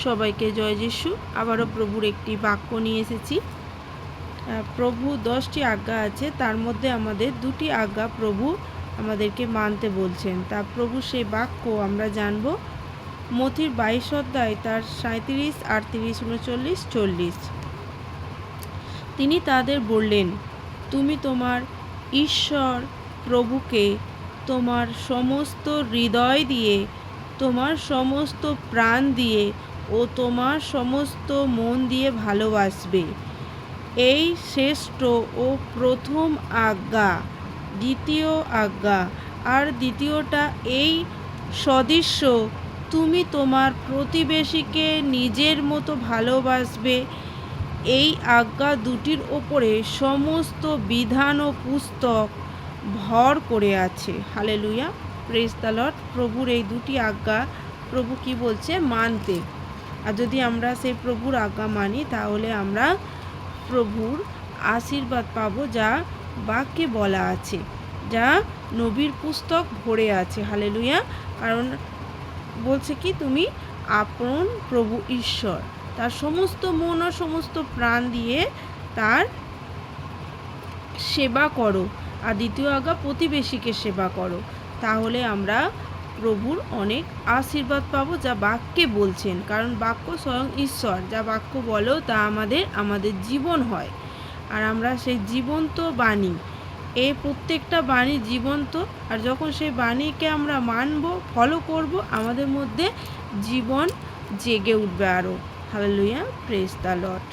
সবাইকে জয় যিশু। আবারও প্রভুর একটি বাক্য নিয়ে এসেছি। প্রভু 10টি আজ্ঞা আছে, তার মধ্যে আমাদের 2টি আজ্ঞা প্রভু আমাদেরকে মানতে বলছেন। তা প্রভু সেই বাক্য আমরা জানব মথির 22 অধ্যায় তার 37, 38, 39, 40। তিনি তাদের বললেন, তুমি তোমার ঈশ্বর প্রভুকে তোমার সমস্ত হৃদয় দিয়ে, তোমার সমস্ত প্রাণ দিয়ে ও তোমার সমস্ত মন দিয়ে ভালোবাসবে। এই শ্রেষ্ঠ ও প্রথম আজ্ঞা। দ্বিতীয় আজ্ঞা আর দ্বিতীয়টা এই সদৃশ্য, তুমি তোমার প্রতিবেশীকে নিজের মতো ভালোবাসবে। এই আজ্ঞা দুটির ওপরে সমস্ত বিধান ও পুস্তক ভর করে আছে। Hallelujah, praise the Lord. প্রভুর এই 2টি আজ্ঞা প্রভু কি বলছে? মানতে। আর যদি আমরা সেই প্রভুর আজ্ঞা মানি তাহলে আমরা প্রভুর আশীর্বাদ পাবো, যা বাক্যে বলা আছে, যা নবীর পুস্তক ভরে আছে। হালেলুয়া। কারণ বলছে কি, তুমি আপন প্রভু ঈশ্বর তার সমস্ত মন ও সমস্ত প্রাণ দিয়ে তার সেবা করো। আর দ্বিতীয় আজ্ঞা, প্রতিবেশীকে সেবা করো। তাহলে আমরা প্রভুর অনেক আশীর্বাদ পাবো, যা বাক্যে বলছেন। কারণ বাক্য স্বয়ং ঈশ্বর, যা বাক্য বলো তা আমাদের জীবন হয়। আর আমরা সেই জীবন্ত বাণী, এই প্রত্যেকটা বাণী জীবন্ত। আর যখন সেই বাণীকে আমরা মানব, ফলো করব, আমাদের মধ্যে জীবন জেগে উঠবে আরও। Hallelujah, praise the Lord.